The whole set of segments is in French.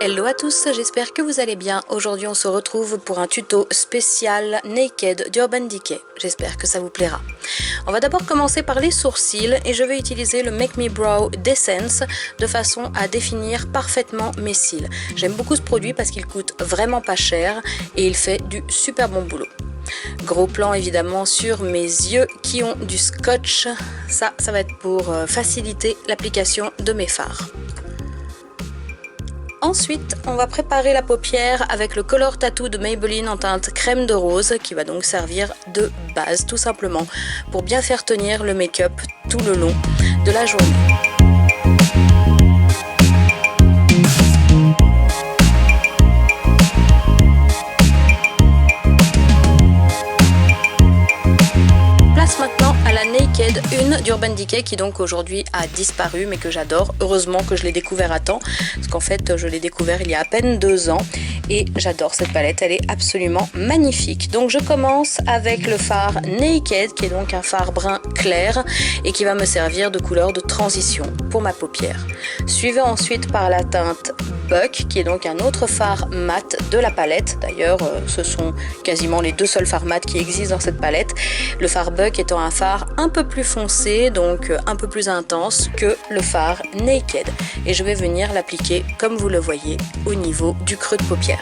Hello à tous, j'espère que vous allez bien. Aujourd'hui on se retrouve pour un tuto spécial Naked d'Urban Decay. J'espère que ça vous plaira. On va d'abord commencer par les sourcils et je vais utiliser le Make Me Brow d'Essence de façon à définir parfaitement mes cils. J'aime beaucoup ce produit parce qu'il coûte vraiment pas cher et il fait du super bon boulot. Gros plan évidemment sur mes yeux qui ont du scotch. Ça va être pour faciliter l'application de mes fards. Ensuite, on va préparer la paupière avec le Color Tattoo de Maybelline en teinte crème de rose qui va donc servir de base tout simplement pour bien faire tenir le make-up tout le long de la journée. Place maintenant à la Naked 1 d'Urban Decay qui donc aujourd'hui a disparu mais que j'adore. Heureusement que je l'ai découvert à temps parce qu'en fait je l'ai découvert il y a à peine 2 ans et j'adore cette palette, elle est absolument magnifique. Donc je commence avec le fard Naked qui est donc un fard brun clair et qui va me servir de couleur de transition pour ma paupière. Suivi ensuite par la teinte Buck qui est donc un autre fard mat de la palette. D'ailleurs ce sont quasiment les 2 seuls fards mat qui existent dans cette palette. Le fard Buck étant un fard un peu plus foncé, donc un peu plus intense que le fard Naked. Et je vais venir l'appliquer, comme vous le voyez, au niveau du creux de paupière.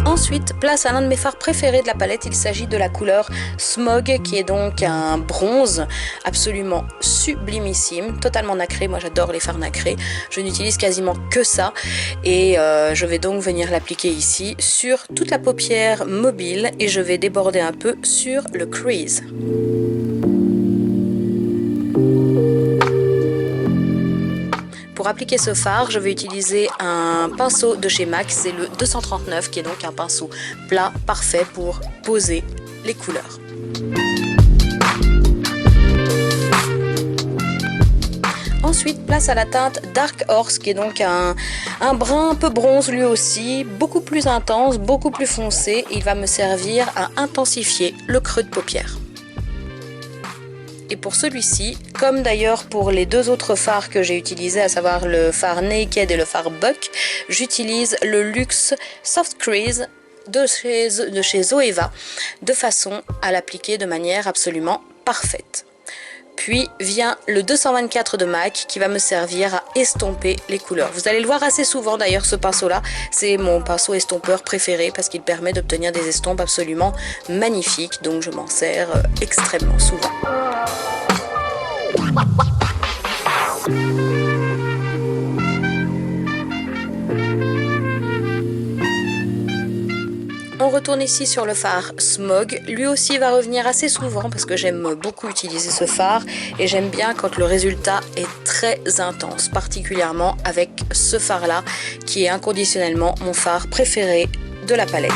Ensuite, place à l'un de mes fards préférés de la palette, il s'agit de la couleur Smog qui est donc un bronze absolument sublimissime, totalement nacré. Moi j'adore les fards nacrés, je n'utilise quasiment que ça et je vais donc venir l'appliquer ici sur toute la paupière mobile et je vais déborder un peu sur le crease. Pour appliquer ce fard, je vais utiliser un pinceau de chez MAC, c'est le 239 qui est donc un pinceau plat parfait pour poser les couleurs. Ensuite, place à la teinte Dark Horse qui est donc un brun un peu bronze lui aussi, beaucoup plus intense, beaucoup plus foncé. Il va me servir à intensifier le creux de paupière. Et pour celui-ci, comme d'ailleurs pour les 2 autres fards que j'ai utilisés, à savoir le fard Naked et le fard Buck, j'utilise le Luxe Soft Crease de chez Zoeva de façon à l'appliquer de manière absolument parfaite. Puis vient le 224 de MAC qui va me servir à estomper les couleurs. Vous allez le voir assez souvent d'ailleurs ce pinceau là, c'est mon pinceau estompeur préféré parce qu'il permet d'obtenir des estompes absolument magnifiques, donc je m'en sers extrêmement souvent. On retourne ici sur le fard Smog, lui aussi va revenir assez souvent parce que j'aime beaucoup utiliser ce fard et j'aime bien quand le résultat est très intense, particulièrement avec ce fard là qui est inconditionnellement mon fard préféré de la palette.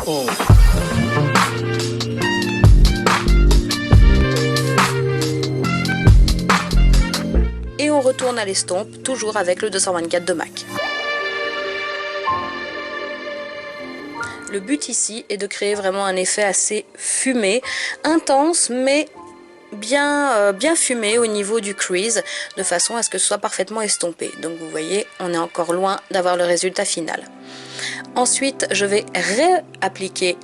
Oh. Et on retourne à l'estompe, toujours avec le 224 de MAC. Le but ici est de créer vraiment un effet assez fumé, intense mais bien fumé au niveau du crease, de façon à ce que ce soit parfaitement estompé. Donc vous voyez, on est encore loin d'avoir le résultat final. Ensuite, je vais réappliquer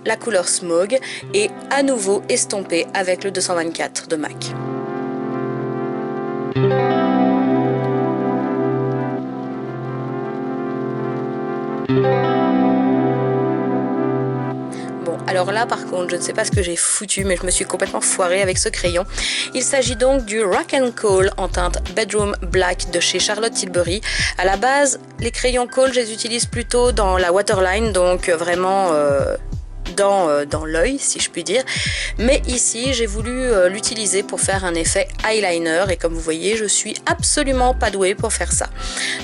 la couleur Smog et à nouveau estomper avec le 224 de MAC. Bon, alors là par contre, je ne sais pas ce que j'ai foutu, mais je me suis complètement foirée avec ce crayon. Il s'agit donc du Rock and Coal en teinte Bedroom Black de chez Charlotte Tilbury. À la base, les crayons Coal, je les utilise plutôt dans la waterline, donc vraiment dans l'œil, si je puis dire. Mais ici, j'ai voulu l'utiliser pour faire un effet eyeliner. Et comme vous voyez, je suis absolument pas douée pour faire ça.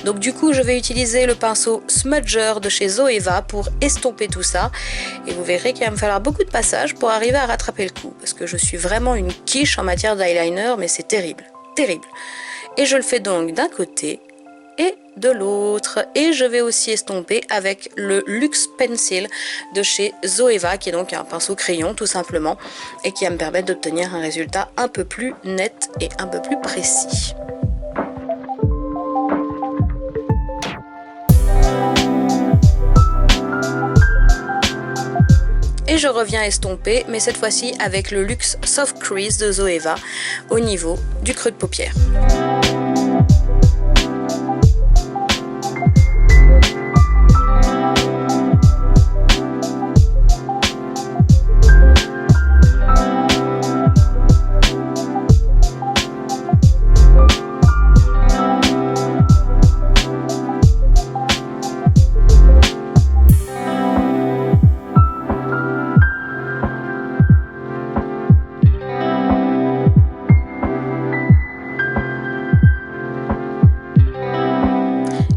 Donc du coup, je vais utiliser le pinceau Smudger de chez Zoeva pour estomper tout ça. Et vous verrez qu'il va me falloir beaucoup de passages pour arriver à rattraper le coup. Parce que je suis vraiment une quiche en matière d'eyeliner, mais c'est terrible, terrible. Et je le fais donc d'un côté et de l'autre, et je vais aussi estomper avec le Luxe Pencil de chez Zoeva, qui est donc un pinceau crayon tout simplement, et qui va me permettre d'obtenir un résultat un peu plus net et un peu plus précis. Et je reviens estomper, mais cette fois-ci avec le Luxe Soft Crease de Zoeva au niveau du creux de paupière.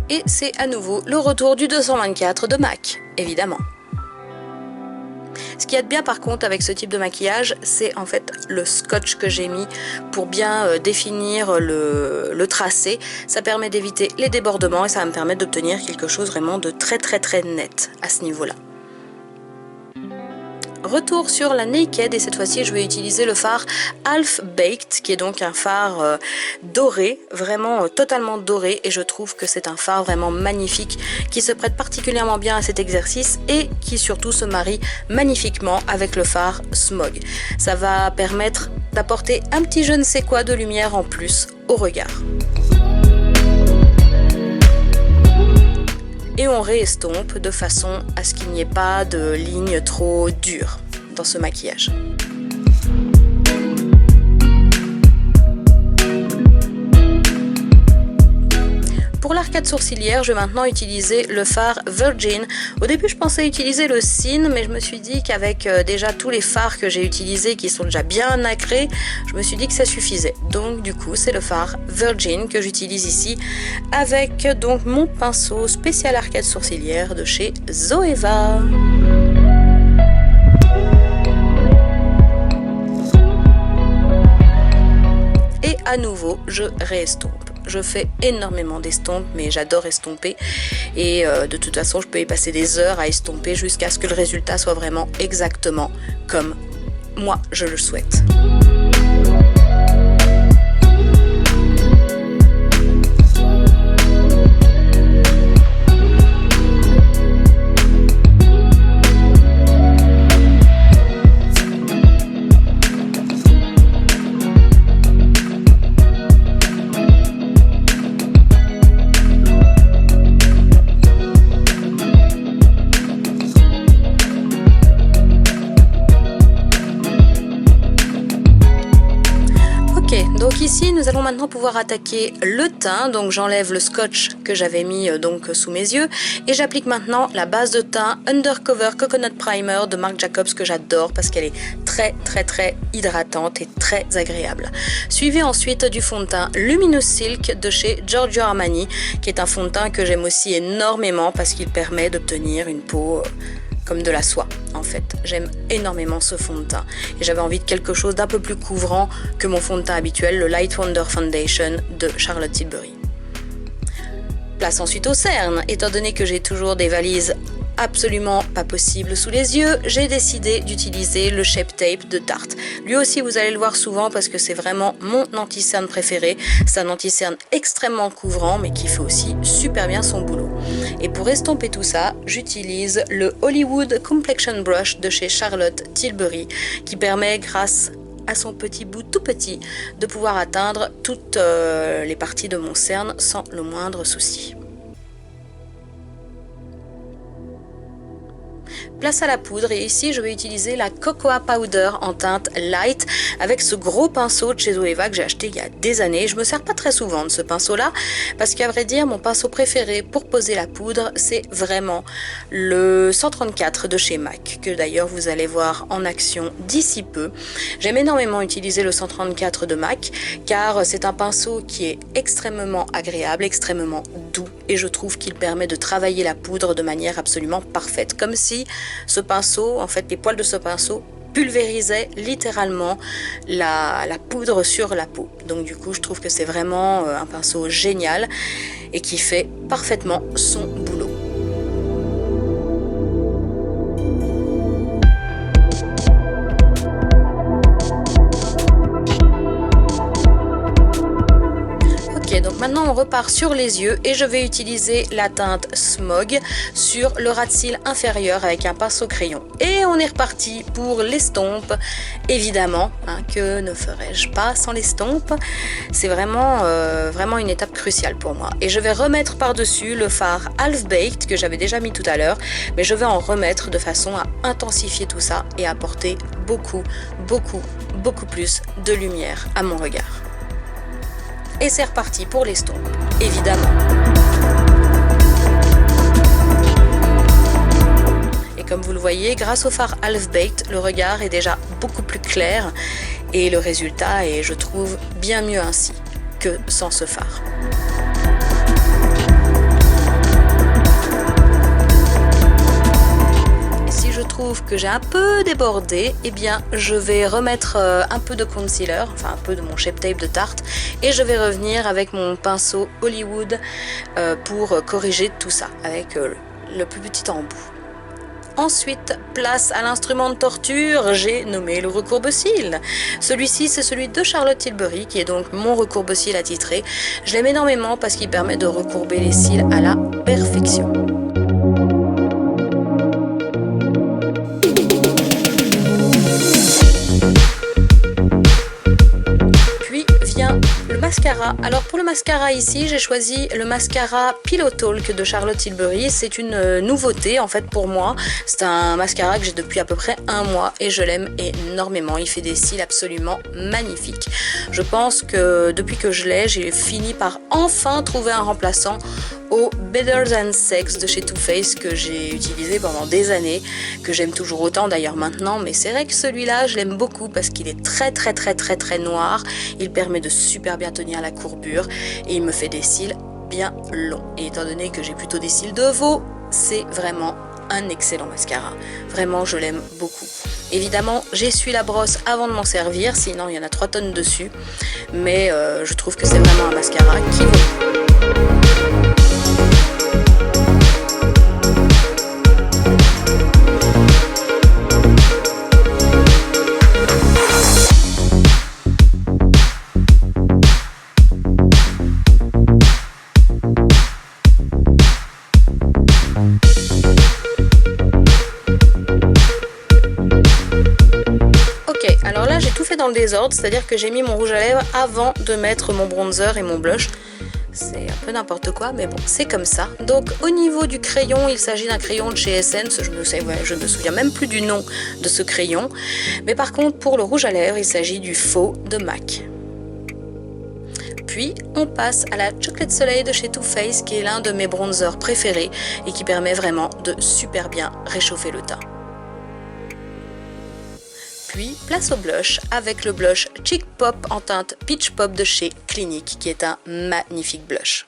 Et c'est à nouveau le retour du 224 de MAC, évidemment. Ce qu'il y a de bien par contre avec ce type de maquillage, c'est en fait le scotch que j'ai mis pour bien définir le tracé. Ça permet d'éviter les débordements et ça va me permettre d'obtenir quelque chose vraiment de très net à ce niveau-là. Retour sur la Naked et cette fois-ci je vais utiliser le fard Half Baked qui est donc un fard doré, vraiment totalement doré, et je trouve que c'est un fard vraiment magnifique qui se prête particulièrement bien à cet exercice et qui surtout se marie magnifiquement avec le fard Smog. Ça va permettre d'apporter un petit je ne sais quoi de lumière en plus au regard. Et on réestompe de façon à ce qu'il n'y ait pas de ligne trop dure dans ce maquillage. Pour l'arcade sourcilière, je vais maintenant utiliser le fard Virgin. Au début, je pensais utiliser le Sin, mais je me suis dit qu'avec déjà tous les fards que j'ai utilisés qui sont déjà bien nacrés, je me suis dit que ça suffisait. Donc du coup, c'est le fard Virgin que j'utilise ici avec donc mon pinceau spécial arcade sourcilière de chez Zoeva. Et à nouveau, je réestompe. Je fais énormément d'estompes, mais j'adore estomper. Et de toute façon, je peux y passer des heures à estomper jusqu'à ce que le résultat soit vraiment exactement comme moi je le souhaite. Donc ici nous allons maintenant pouvoir attaquer le teint. Donc j'enlève le scotch que j'avais mis donc sous mes yeux et j'applique maintenant la base de teint Undercover Coconut Primer de Marc Jacobs que j'adore parce qu'elle est très hydratante et très agréable. Suivi ensuite du fond de teint Luminous Silk de chez Giorgio Armani qui est un fond de teint que j'aime aussi énormément parce qu'il permet d'obtenir une peau comme de la soie. En fait, j'aime énormément ce fond de teint et j'avais envie de quelque chose d'un peu plus couvrant que mon fond de teint habituel, le Light Wonder Foundation de Charlotte Tilbury. Place ensuite aux cernes. Étant donné que j'ai toujours des valises absolument pas possibles sous les yeux, j'ai décidé d'utiliser le Shape Tape de Tarte. Lui aussi vous allez le voir souvent parce que c'est vraiment mon anti-cerne préféré. C'est un anti-cerne extrêmement couvrant mais qui fait aussi super bien son boulot. Et pour estomper tout ça, j'utilise le Hollywood Complexion Brush de chez Charlotte Tilbury qui permet grâce à son petit bout tout petit de pouvoir atteindre toutes les parties de mon cerne sans le moindre souci. place à la poudre et ici je vais utiliser la Cocoa Powder en teinte light avec ce gros pinceau de chez Zoeva que j'ai acheté il y a des années. Je me sers pas très souvent de ce pinceau là parce qu'à vrai dire mon pinceau préféré pour poser la poudre c'est vraiment le 134 de chez MAC, que d'ailleurs vous allez voir en action d'ici peu. J'aime énormément utiliser le 134 de MAC car c'est un pinceau qui est extrêmement agréable, extrêmement doux et je trouve qu'il permet de travailler la poudre de manière absolument parfaite, comme si ce pinceau, en fait les poils de ce pinceau pulvérisait littéralement la poudre sur la peau. Donc du coup je trouve que c'est vraiment un pinceau génial et qui fait parfaitement son boulot. Donc maintenant on repart sur les yeux et je vais utiliser la teinte Smog sur le ras de cils inférieur avec un pinceau crayon. Et on est reparti pour l'estompe, évidemment, hein, que ne ferais-je pas sans l'estompe. C'est vraiment, vraiment une étape cruciale pour moi. Et je vais remettre par-dessus le fard Half Baked que j'avais déjà mis tout à l'heure, mais je vais en remettre de façon à intensifier tout ça et apporter beaucoup plus de lumière à mon regard. Et c'est reparti pour l'estompe, évidemment. Et comme vous le voyez, grâce au fard Half Baked, le regard est déjà beaucoup plus clair et le résultat est, je trouve, bien mieux ainsi que sans ce fard. Je trouve que j'ai un peu débordé, eh bien je vais remettre un peu de concealer, enfin un peu de mon Shape Tape de Tarte et je vais revenir avec mon pinceau Hollywood pour corriger tout ça avec le plus petit embout. Ensuite, place à l'instrument de torture, j'ai nommé le recourbe-cils. Celui-ci, c'est celui de Charlotte Tilbury, qui est donc mon recourbe-cils attitré. Je l'aime énormément parce qu'il permet de recourber les cils à la perfection. Mascara. Alors pour le mascara ici, j'ai choisi le mascara Pillow Talk de Charlotte Tilbury. C'est une nouveauté en fait pour moi. C'est un mascara que j'ai depuis à peu près un mois et je l'aime énormément. Il fait des cils absolument magnifiques. Je pense que depuis que je l'ai, j'ai fini par enfin trouver un remplaçant au Better Than Sex de chez Too Faced que j'ai utilisé pendant des années, que j'aime toujours autant d'ailleurs maintenant, mais c'est vrai que celui-là je l'aime beaucoup parce qu'il est très noir, il permet de super bien tenir la courbure et il me fait des cils bien longs. Et étant donné que j'ai plutôt des cils de veau, c'est vraiment un excellent mascara. Vraiment, je l'aime beaucoup. Évidemment, j'essuie la brosse avant de m'en servir, sinon il y en a 3 tonnes dessus, mais je trouve que c'est vraiment un mascara qui vaut. Alors là j'ai tout fait dans le désordre, c'est-à-dire que j'ai mis mon rouge à lèvres avant de mettre mon bronzer et mon blush. C'est un peu n'importe quoi, mais bon, c'est comme ça. Donc au niveau du crayon, il s'agit d'un crayon de chez Essence, je ne me souviens même plus du nom de ce crayon. Mais par contre, pour le rouge à lèvres, il s'agit du faux de MAC. Puis on passe à la Chocolate Soleil de chez Too Faced, qui est l'un de mes bronzers préférés et qui permet vraiment de super bien réchauffer le teint. Puis place au blush avec le blush Cheek Pop en teinte Peach Pop de chez Clinique qui est un magnifique blush.